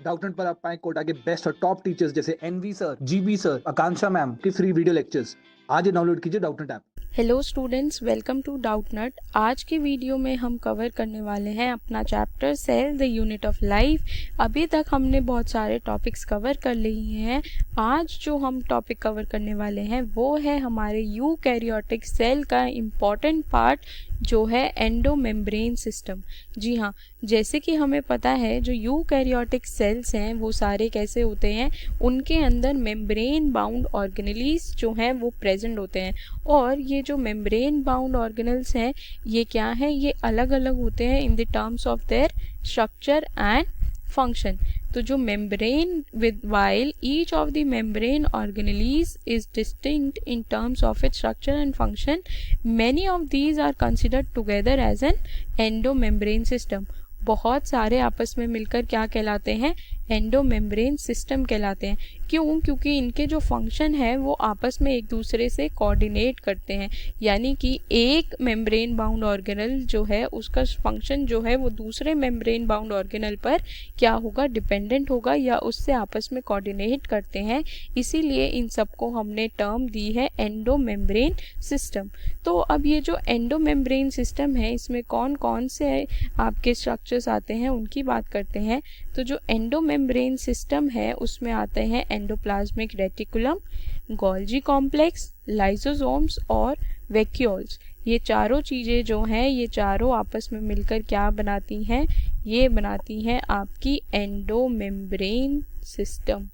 Doubtnut पर आप पाएं कोटा के बेस्ट और टॉप टीचर्स जैसे NV sir, GB sir, Akanksha ma'am के फ्री वीडियो लेक्चर्स। आज ही डाउनलोड कीजिए Doubtnut app. Hello students, welcome to Doubtnut. आज की वीडियो में हम कवर करने वाले हैं अपना chapter cell the unit of life. अभी तक हमने बहुत सारे टॉपिक्स कवर कर लिए हैं। आज जो हम टॉपिक कवर करने वाले हैं वो है हमारे यूकैरियोटिक सेल का इम्पॉर्टेंट पार्ट जो है एंडोमेम्ब्रेन सिस्टम। जी हाँ, जैसे कि हमें पता है जो यूकैरियोटिक सेल्स हैं वो सारे कैसे होते हैं, उनके अंदर मेम्ब्रेन बाउंड ऑर्गेनेलीज जो हैं वो प्रेजेंट होते हैं। और ये जो मेम्ब्रेन बाउंड ऑर्गेनल्स हैं ये क्या है, ये अलग अलग होते हैं in the terms of their structure and function. तो जो membrane while each of the membrane organelles is distinct in terms of its structure and function, many of these are considered together as an endomembrane system. बहुत सारे आपस में मिलकर क्या कहलाते हैं, एंडोमेम्ब्रेन सिस्टम कहलाते हैं। क्यों? क्योंकि इनके जो फंक्शन है वो आपस में एक दूसरे से कोऑर्डिनेट करते हैं, यानी कि एक मेम्ब्रेन बाउंड ऑर्गेनल जो है उसका फंक्शन जो है वो दूसरे मेम्ब्रेन बाउंड ऑर्गेनल पर क्या होगा, डिपेंडेंट होगा या उससे आपस में कोऑर्डिनेट करते हैं। इसीलिए इन सबको हमने टर्म दी है एंडोमेम्ब्रेन सिस्टम। तो अब ये जो एंडोमेम्ब्रेन सिस्टम है इसमें कौन कौन से आपके स्ट्रक्चर्स आते हैं उनकी बात करते हैं। तो जो एंडोमेम्ब्रेन सिस्टम है उसमें आते हैं endoplasmic reticulum, Golgi complex, lysosomes और वैक्यूल्स। ये चारों चीज़ें जो हैं ये चारों आपस में मिलकर क्या बनाती हैं, ये बनाती हैं आपकी एंडोमेम्ब्रेन सिस्टम।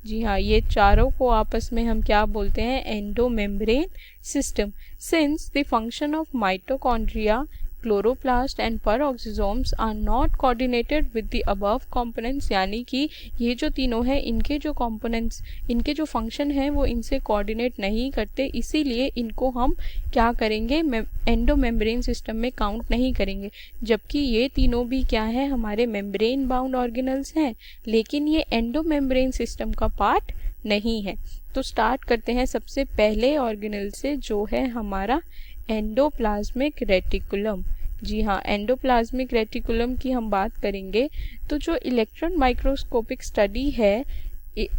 जी हाँ, ये चारों को आपस में हम क्या बोलते हैं, endomembrane system. Since the function of mitochondria, chloroplast and peroxisomes are not coordinated with the above components, यानी कि ये जो तीनों हैं इनके जो कंपोनेंट्स, इनके जो फंक्शन हैं वो इनसे कोऑर्डिनेट नहीं करते, इसीलिए इनको हम क्या करेंगे, एंडोमेम्ब्रेन सिस्टम में काउंट नहीं करेंगे। जबकि ये तीनों भी क्या है, हमारे मेम्ब्रेन बाउंड ऑर्गेनल्स हैं, लेकिन ये एंडोमेम्ब्रेन सिस्टम का पार्ट नहीं है। तो स्टार्ट करते हैं सबसे पहले ऑर्गेनल से जो है हमारा एंडोप्लाज्मिक रेटिकुलम। जी हाँ, एंडोप्लाज्मिक रेटिकुलम की हम बात करेंगे तो जो इलेक्ट्रॉन माइक्रोस्कोपिक स्टडी है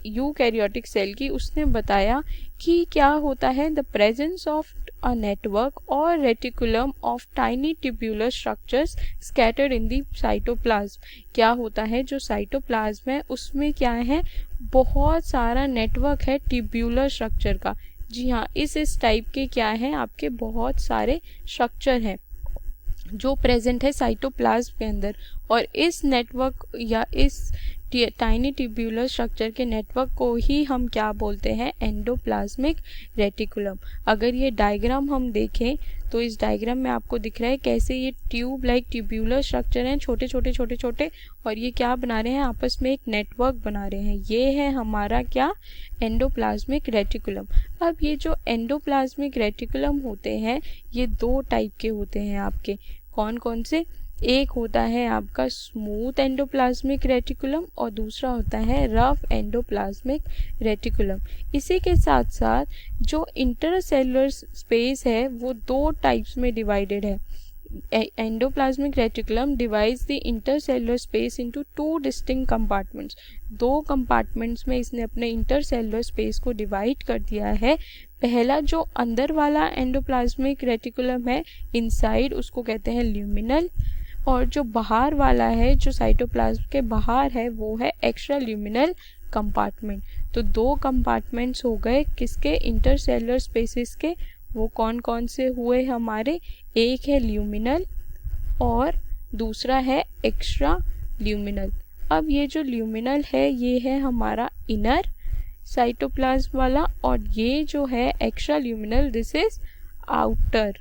यूकैरियोटिक सेल की, उसने बताया कि क्या होता है, the presence of a network और reticulum of tiny tubular structures scattered in the cytoplasm. क्या होता है, जो साइटोप्लाज्म है उसमें क्या है, बहुत सारा नेटवर्क है ट्यूब्यूलर स्ट्रक्चर का। जी हाँ, इस टाइप के क्या है, आपके बहुत सारे स्ट्रक्चर हैं जो प्रेजेंट है साइटोप्लाज्म के अंदर। और इस नेटवर्क या इस टाइनी ट्यूब्यूलर स्ट्रक्चर के नेटवर्क को ही हम क्या बोलते हैं, एंडोप्लाज्मिक रेटिकुलम। अगर ये डायग्राम हम देखें तो इस डायग्राम में आपको दिख रहा है कैसे ये ट्यूब लाइक ट्यूब्यूलर स्ट्रक्चर हैं, छोटे छोटे छोटे छोटे, और ये क्या बना रहे हैं, आपस में एक नेटवर्क बना रहे हैं। ये है हमारा क्या, एंडोप्लाज्मिक रेटिकुलम। अब ये जो एंडोप्लाज्मिक रेटिकुलम होते हैं ये दो टाइप के होते हैं आपके। कौन कौन से, एक होता है आपका स्मूथ एंडोप्लाज्मिक रेटिकुलम और दूसरा होता है रफ एंडोप्लाज्मिक रेटिकुलम। इसी के साथ साथ जो इंटरसेलुलर स्पेस है वो दो टाइप्स में डिवाइडेड है। Endoplasmic reticulum divides the intercellular space into two distinct compartments. दो कंपार्टमेंट्स में इसने अपने इंटरसेलुलर स्पेस को डिवाइड कर दिया है। पहला जो अंदर वाला एंडोप्लाज्मिक रेटिकुलम है इनसाइड, उसको कहते हैं ल्यूमिनल, और जो बाहर वाला है जो साइटोप्लाज्म के बाहर है वो है एक्स्ट्रा ल्यूमिनल कंपार्टमेंट। तो दो कंपार्टमेंट्स हो गए किसके, इंटरसेलुलर स्पेसेस के। वो कौन कौन से हुए हमारे, एक है ल्यूमिनल और दूसरा है एक्स्ट्रा ल्यूमिनल। अब ये जो ल्यूमिनल है ये है हमारा इनर साइटोप्लाज्म वाला, और ये जो है extra luminal this is outer.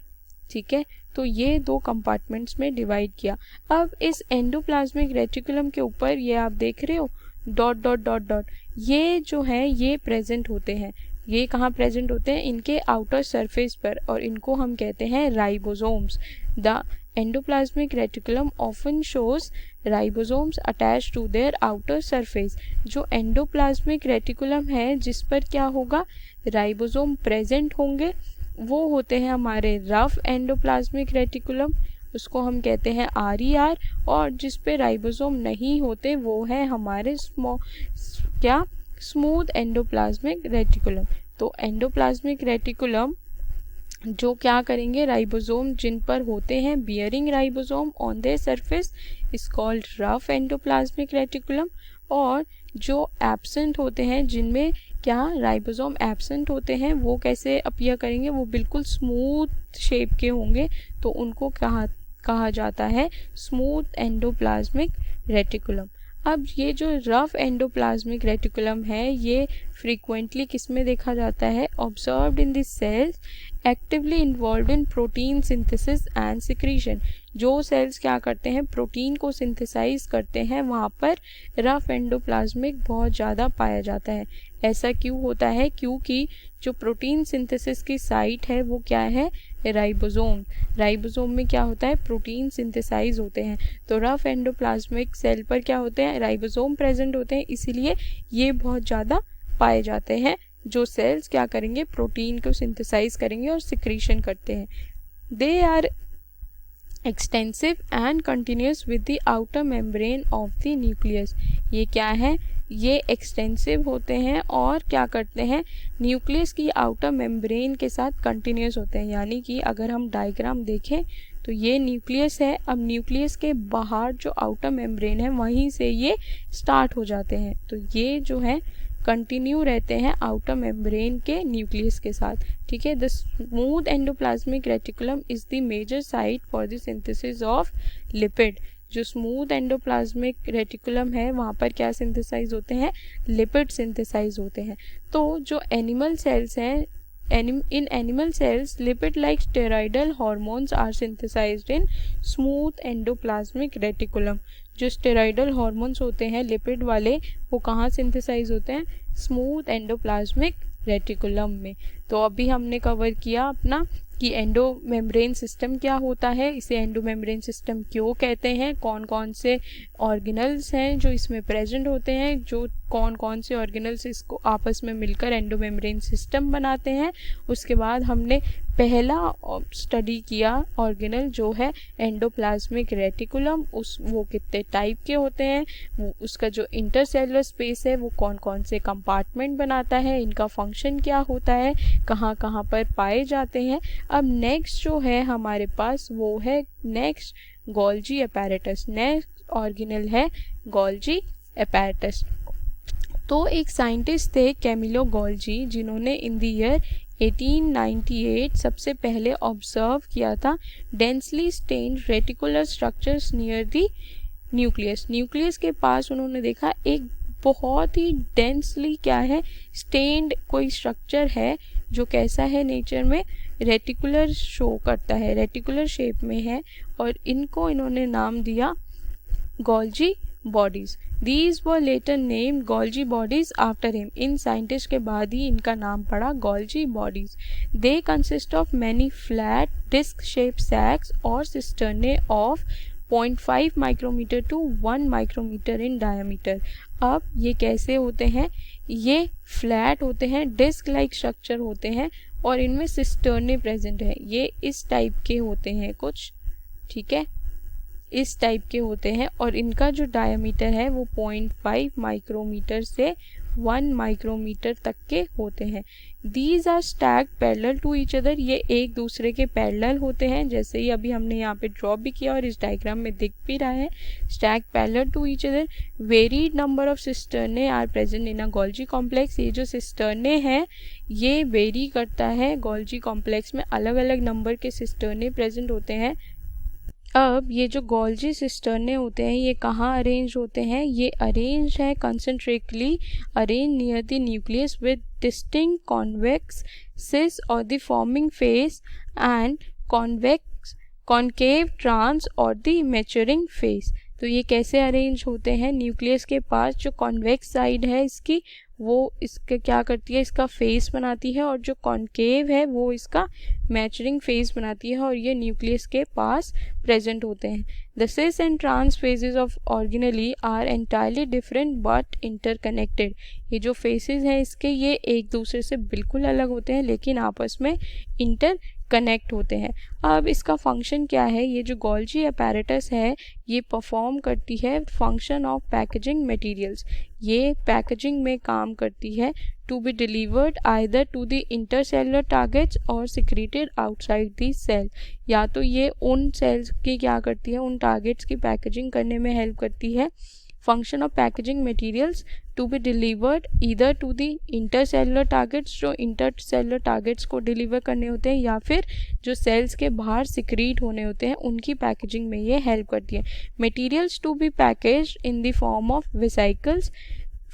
ठीक है, तो ये दो कंपार्टमेंट्स में डिवाइड किया। अब इस एंडोप्लाज्मिक रेटिकुलम के ऊपर ये आप देख रहे हो डॉट डॉट डॉट डॉट, ये जो है ये प्रेजेंट होते हैं। ये कहाँ प्रेजेंट होते हैं, इनके आउटर सरफेस पर, और इनको हम कहते हैं ribosomes. The endoplasmic reticulum often shows ribosomes attached to their outer surface. जो एंडोप्लाज्मिक रेटिकुलम है जिस पर क्या होगा, राइबोसोम प्रेजेंट होंगे, वो होते हैं हमारे रफ एंडोप्लाज्मिक रेटिकुलम। उसको हम कहते हैं RER, और जिस पे राइबोसोम नहीं होते वो है हमारे स्मूथ एंडोप्लाज्मिक रेटिकुलम। तो एंडोप्लाज्मिक रेटिकुलम जो क्या करेंगे, राइबोसोम जिन पर होते हैं bearing ribosome on their surface is called rough endoplasmic reticulum, और जो एब्सेंट होते हैं जिनमें क्या राइबोसोम एब्सेंट होते हैं वो कैसे अपीयर करेंगे, वो बिल्कुल स्मूथ शेप के होंगे, तो उनको कहा जाता है स्मूथ एंडोप्लाज्मिक रेटिकुलम। अब ये जो रफ एंडोप्लाज्मिक रेटिकुलम है ये फ्रीक्वेंटली किस में देखा जाता है, observed in the cells actively involved in protein synthesis and secretion. जो सेल्स क्या करते हैं, प्रोटीन को सिंथेसाइज करते हैं, वहाँ पर रफ एंडोप्लाज्मिक बहुत ज़्यादा पाया जाता है। ऐसा क्यों होता है, क्योंकि जो प्रोटीन सिंथेसिस की साइट है वो क्या है, राइबोसोम। राइबोसोम में क्या होता है, प्रोटीन सिंथेसाइज होते हैं, तो रफ एंडोप्लाज्मिक सेल पर क्या होते हैं, राइबोसोम प्रेजेंट होते हैं, इसीलिए ये बहुत ज़्यादा पाए जाते हैं। जो सेल्स क्या करेंगे, प्रोटीन को सिंथेसाइज करेंगे और सिक्रीशन करते हैं। They are extensive and continuous with the outer membrane of the nucleus. ये क्या है, ये एक्सटेंसिव होते हैं और क्या करते हैं, न्यूक्लियस की आउटर मेम्ब्रेन के साथ कंटिन्यूस होते हैं। यानी कि अगर हम डायग्राम देखें तो ये न्यूक्लियस है, अब न्यूक्लियस के बाहर जो आउटर मेम्ब्रेन है वहीं से ये स्टार्ट हो जाते हैं, तो ये जो है कंटिन्यू रहते हैं आउटर मेम्ब्रेन के न्यूक्लियस के साथ। ठीक है, the smooth endoplasmic reticulum is the major site for the synthesis of lipid. जो स्मूथ एंडोप्लाज्मिक रेटिकुलम है वहाँ पर क्या सिंथेसाइज होते हैं, लिपिड सिंथेसाइज होते हैं। तो जो एनिमल सेल्स हैं, in animal cells lipid like steroidal hormones are synthesized in smooth endoplasmic reticulum। जो स्टेरॉइडल हार्मोन्स होते हैं लिपिड वाले वो कहाँ सिंथेसाइज होते हैं, स्मूथ एंडोप्लाज्मिक रेटिकुलम में। तो अभी हमने कवर किया अपना कि एंडोमेम्ब्रेन सिस्टम क्या होता है, इसे एंडोमेम्ब्रेन सिस्टम क्यों कहते हैं, कौन कौन से ऑर्गेनल्स हैं जो इसमें प्रेजेंट होते हैं, जो कौन कौन से ऑर्गेनल्स इसको आपस में मिलकर एंडोमेम्ब्रेन सिस्टम बनाते हैं। उसके बाद हमने पहला स्टडी किया ऑर्गेनल जो है एंडोप्लाज्मिक रेटिकुलम, वो कितने टाइप के होते हैं, वो उसका जो इंटरसेलुलर स्पेस है वो कौन कौन से कंपार्टमेंट बनाता है, इनका फंक्शन क्या होता है, कहाँ कहाँ पर पाए जाते हैं। अब नेक्स्ट जो है हमारे पास वो है next Golgi apparatus. Next organelle है गोल्जी अपैरेटस। तो एक साइंटिस्ट थे कैमिलो गोल्जी जिन्होंने इन द ईयर 1898 सबसे पहले ऑब्जर्व किया था densely stained reticular structures near the nucleus. Nucleus के पास उन्होंने देखा एक बहुत ही डेंसली क्या है, स्टेन्ड कोई स्ट्रक्चर है जो कैसा है, नेचर में रेटिकुलर शो करता है, रेटिकुलर शेप में है, और इनको इन्होंने नाम दिया Golgi bodies. These were later named Golgi Bodies after him। In scientist के बाद ही इनका नाम पड़ा Golgi Bodies। They consist of many flat disc-shaped sacs or cisternae of 0.5 micrometer to 1 micrometer in diameter। अब ये कैसे होते हैं, ये फ्लैट होते हैं, डिस्क लाइक स्ट्रक्चर होते हैं, और इनमें सिस्टर्ने प्रेजेंट है। ये इस टाइप के होते हैं कुछ, ठीक है, इस टाइप के होते हैं, और इनका जो डायमीटर है वो 0.5 माइक्रोमीटर से 1 माइक्रोमीटर तक के होते हैं। These are stacked parallel to each other. ये एक दूसरे के पैरेलल होते हैं, जैसे ही अभी हमने यहाँ पे ड्रॉ भी किया और इस डायग्राम में दिख भी रहा है, stack parallel to each other. Varied number of cisternae are present in a Golgi complex. ये जो सिस्टर्ने हैं ये वेरी करता है, गोल्जी कॉम्प्लेक्स में अलग अलग नंबर के सिस्टर्ने प्रेजेंट होते हैं। अब ये जो गोल्जी सिस्टर्ने होते हैं ये कहाँ अरेंज होते हैं, ये अरेंज है concentrically arrange near the nucleus with distinct convex cis और the forming face and convex concave trans और द मैच्योरिंग फेस। तो ये कैसे अरेंज होते हैं, न्यूक्लियस के पास जो कॉन्वेक्स साइड है इसकी वो इसका क्या करती है, इसका फेस बनाती है, और जो कॉन्केव है वो इसका मैचरिंग फेस बनाती है, और ये न्यूक्लियस के पास प्रेजेंट होते हैं। The cis and trans faces of organelle are entirely different but interconnected. ये जो फेसेस हैं इसके ये एक दूसरे से बिल्कुल अलग होते हैं लेकिन आपस में इंटर कनेक्ट होते हैं। अब इसका फंक्शन क्या है, ये जो गोल्जी अपैरेटस है ये परफॉर्म करती है फंक्शन ऑफ पैकेजिंग मटेरियल्स। ये पैकेजिंग में काम करती है to be delivered either to the intercellular targets or secreted outside the cell. या तो ये उन सेल्स की क्या करती है, उन टारगेट्स की पैकेजिंग करने में हेल्प करती है। Function of packaging materials to be delivered either to the intercellular targets, जो इंटरसेलुलर टारगेट्स को डिलीवर करने होते हैं, या फिर जो सेल्स के बाहर सिक्रीट होने होते हैं उनकी पैकेजिंग में ये हेल्प करती है। Materials to be packaged in the form of vesicles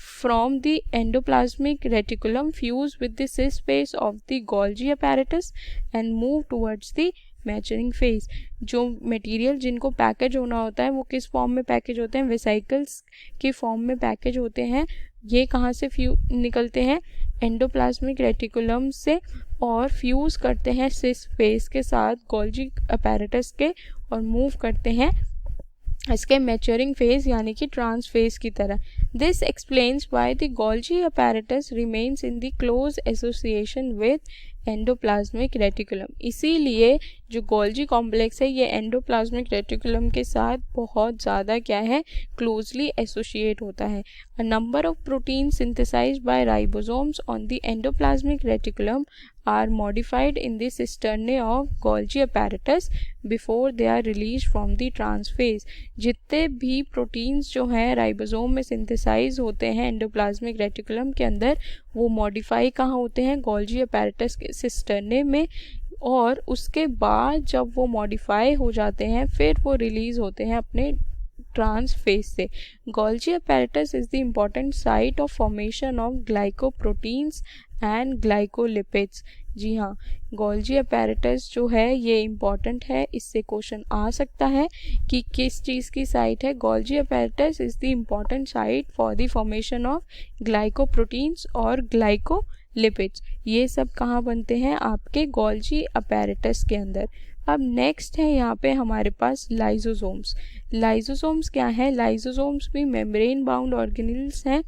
from the endoplasmic reticulum fuse with the cis space of the Golgi apparatus and move towards the maturing face. जो material जिनको package होना होता है वो किस form में package होते हैं, वेसिकल्स के फॉर्म में पैकेज होते हैं। ये कहाँ से निकलते हैं, एंडोप्लाज्मिक रेटिकुलम से, और फ्यूज़ करते हैं सिस फेज के साथ गोल्जी अपैरेटस के, और मूव करते हैं इसके मैच्योरिंग फेज यानी कि ट्रांस फेज की तरह। This explains why the Golgi apparatus remains in the close association with endoplasmic reticulum. इसीलिए जो गोल्जी कॉम्प्लेक्स है ये एंडोप्लाज्मिक रेटिकुलम के साथ बहुत ज़्यादा क्या है, क्लोजली एसोसिएट होता है। A number of protein synthesized by ribosomes on the endoplasmic reticulum are modified in the cisternae of Golgi apparatus before they are released from the transphase। जितने भी प्रोटीन्स जो हैं राइबोसोम में सिंथेसाइज होते हैं endoplasmic reticulum के अंदर, वो मॉडिफाई कहाँ होते हैं, गोल्जी अपैरेटस के सिस्टर्ने में, और उसके बाद जब वो मॉडिफाई हो जाते हैं फिर वो रिलीज होते हैं अपने ट्रांस फेज से। Golgi apparatus is the important site of formation of glycoproteins and glycolipids। जी हाँ, गोल्जी apparatus जो है ये इम्पॉर्टेंट है, इससे क्वेश्चन आ सकता है कि किस चीज़ की साइट है। Golgi apparatus is the important site for the formation of glycoproteins और glycolipids। ये सब कहाँ बनते हैं, आपके गोल्जी apparatus के अंदर। अब नेक्स्ट है यहाँ पे हमारे पास लाइजोसोम्स। लाइजोसोम्स क्या है, लाइजोसोम्स भी मेम्ब्रेन बाउंड ऑर्गेनेल्स हैं।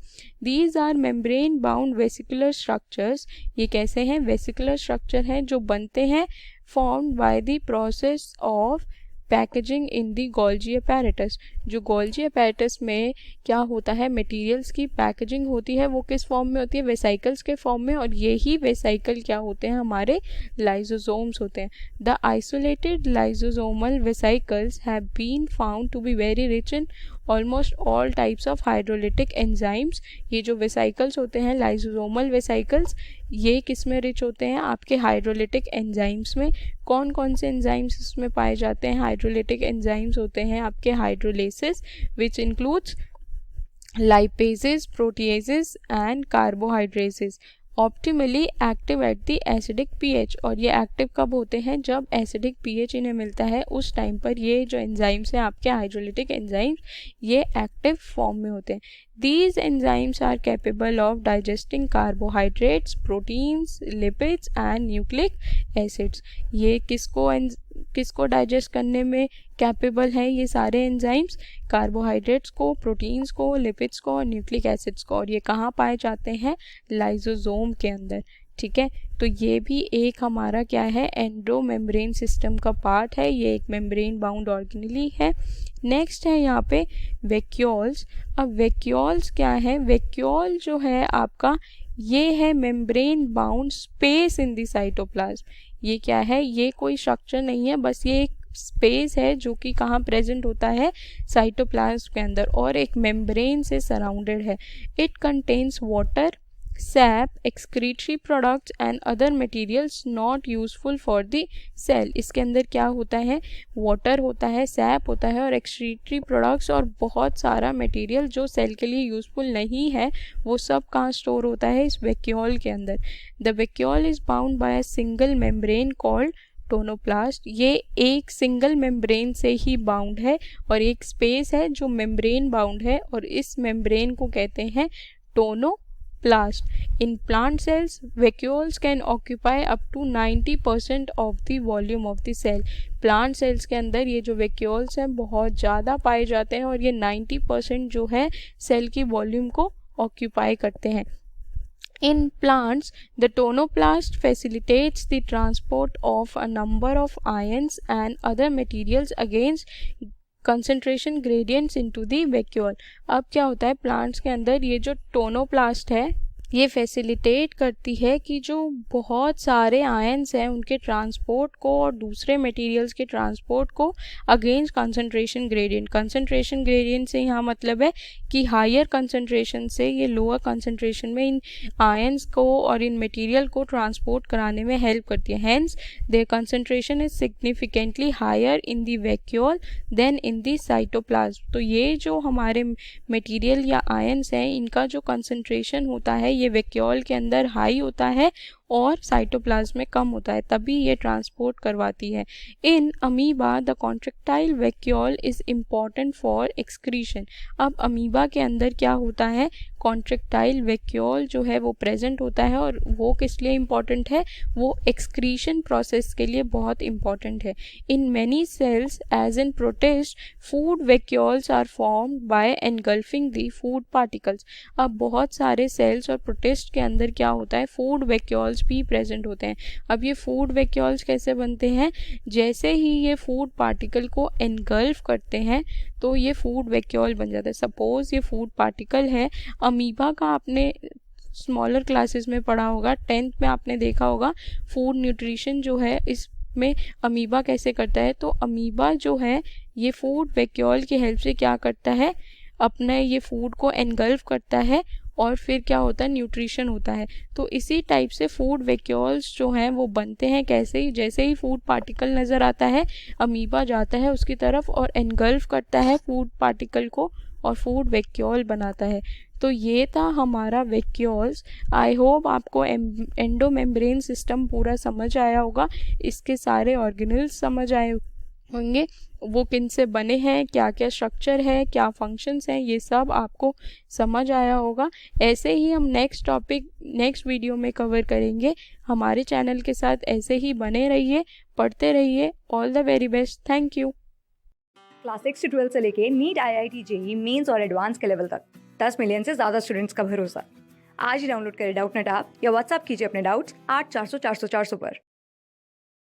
These are membrane bound vesicular structures. ये कैसे हैं, वेसिकुलर स्ट्रक्चर हैं जो बनते हैं formed by the process of packaging in the Golgi apparatus. जो गोल्जी अपैरेटस में क्या होता है, मटेरियल्स की पैकेजिंग होती है, वो किस फॉर्म में होती है, वेसिकल्स के फॉर्म में, और यही वेसिकल क्या होते हैं, हमारे लाइजोसोम्स होते हैं। The isolated lysosomal vesicles have been found to be very rich in almost all types of hydrolytic enzymes. ये जो वेसिकल्स होते हैं लाइजोसोमल वेसिकल्स, ये किस में रिच होते हैं, आपके हाइड्रोलिटिक एंजाइम्स में। कौन कौन से एंजाइम्स इसमें पाए जाते हैं, हाइड्रोलिटिक एंजाइम्स होते हैं आपके hydrolases, which includes lipases, proteases and carbohydrases. Optimally active at the acidic pH, और ये एक्टिव कब होते हैं, जब एसिडिक पीएच इन्हें मिलता है उस टाइम पर ये जो एंजाइम्स हैं आपके हाइड्रोलिटिक एंजाइम्स, ये एक्टिव फॉर्म में होते हैं। These enzymes are capable of digesting carbohydrates, proteins, lipids and nucleic acids। ये किसको डाइजेस्ट करने में कैपेबल हैं ये सारे एंजाइम्स, कार्बोहाइड्रेट्स को, प्रोटीन्स को, लिपिड्स को और न्यूक्लिक एसिड्स को। और ये कहाँ पाए जाते हैं, लाइजोसोम के अंदर। ठीक है, तो ये भी एक हमारा क्या है, एंडोमेम्ब्रेन सिस्टम का पार्ट है। ये एक मेम्ब्रेन बाउंड ऑर्गेनेली है। नेक्स्ट है यहाँ पे वैक्यूल्स। अब वैक्यूल्स क्या है, वैक्यूल जो है आपका ये है membrane bound space in the cytoplasm. ये क्या है, ये कोई स्ट्रक्चर नहीं है, बस ये एक स्पेस है जो कि कहाँ प्रेजेंट होता है, साइटोप्लाज्म के अंदर, और एक मेम्ब्रेन से सराउंडेड है। It contains water, sap, excretory products and other materials not useful for the cell। इसके अंदर क्या होता है, वाटर होता है, सैप होता है और एक्सक्रीटरी प्रोडक्ट्स और बहुत सारा मटेरियल जो सेल के लिए यूजफुल नहीं है, वो सब कहाँ स्टोर होता है, इस वैक्यूल के अंदर। The vacuole is bound by a single membrane called tonoplast. ये एक सिंगल मेम्ब्रेन से ही बाउंड है और एक स्पेस है जो मेम्ब्रेन बाउंड है, और इस मेम्ब्रेन को कहते हैं टोनो plast। In plant cells, vacuoles can occupy up to 90% of the volume of the cell। plant cells के अंदर ये जो vacuoles हैं बहुत ज़्यादा पाए जाते हैं और ये 90% जो है सेल की वॉल्यूम को ऑक्यूपाई करते हैं। In plants, the tonoplast facilitates the transport of a number of ions and other materials against concentration gradients into the vacuole. अब क्या होता है प्लांट्स के अंदर, ये जो टोनोप्लास्ट है ये फैसिलिटेट करती है कि जो बहुत सारे आयन्स हैं उनके ट्रांसपोर्ट को और दूसरे मटेरियल्स के ट्रांसपोर्ट को against concentration gradient. Concentration gradient से यहाँ मतलब है कि हायर कंसंट्रेशन से ये लोअर कंसंट्रेशन में इन आयन्स को और इन मटेरियल को ट्रांसपोर्ट कराने में हेल्प करती है। Hence their concentration is significantly higher in the vacuole than in the cytoplasm. तो ये जो हमारे मटेरियल या आयन्स हैं इनका जो कंसंट्रेशन होता है ये वैक्यूल के अंदर हाई होता है और साइटोप्लाज्म में कम होता है, तभी ये ट्रांसपोर्ट करवाती है। In amoeba the contractile vacuole is important for excretion. अब अमीबा के अंदर क्या होता है, कॉन्ट्रेक्टाइल वैक्यूल जो है वो प्रेजेंट होता है और वो किस लिए इम्पॉर्टेंट है, वो एक्सक्रीशन प्रोसेस के लिए बहुत इम्पॉर्टेंट है। In many cells as in protist food vacuoles are formed by engulfing the food particles. अब बहुत सारे सेल्स और प्रोटिस्ट के अंदर क्या होता है, फूड वैक्यूल्स भी प्रेजेंट होते हैं। अब ये फूड वैक्यूल्स कैसे बनते हैं, जैसे ही ये फूड पार्टिकल को एनगल्फ करते हैं तो ये फूड वैक्यूल बन जाता है। सपोज ये फूड पार्टिकल है, अमीबा का आपने स्मॉलर क्लासेस में पढ़ा होगा, 10th में आपने देखा होगा फूड न्यूट्रिशन जो है इसमें अमीबा कैसे करता है। तो अमीबा जो है ये फूड वैक्यूल की हेल्प से क्या करता है, अपने ये फूड को एनगल्फ करता है और फिर क्या होता है, न्यूट्रिशन होता है। तो इसी टाइप से फूड वैक्यूल्स जो हैं वो बनते हैं कैसे ही, जैसे ही फूड पार्टिकल नज़र आता है अमीबा जाता है उसकी तरफ और एनगल्फ करता है फूड पार्टिकल को और फूड वैक्यूल बनाता है। तो ये था हमारा वैक्यूल्स। आई होप आपको एंडोमेम्ब्रेन सिस्टम पूरा समझ आया होगा, इसके सारे ऑर्गेनल्स समझ आए होंगे, वो किन से बने हैं, क्या क्या स्ट्रक्चर है, क्या फंक्शंस हैं, ये सब आपको समझ आया होगा। ऐसे ही हम नेक्स्ट टॉपिक नेक्स्ट वीडियो में कवर करेंगे। हमारे चैनल के साथ ऐसे ही बने रहिए, पढ़ते रहिए। All the very best, thank you. Class 6 से 12 से लेके नीट, IIT, जेई मेंस और एडवांस के लेवल तक 10 मिलियन से ज़्यादा स्टूडेंट्स का भरोसा। आज ही डाउनलोड करें डाउटनेट ऐप या व्हाट्सएप कीजिए अपने डाउट्स 8400 400 400 पर।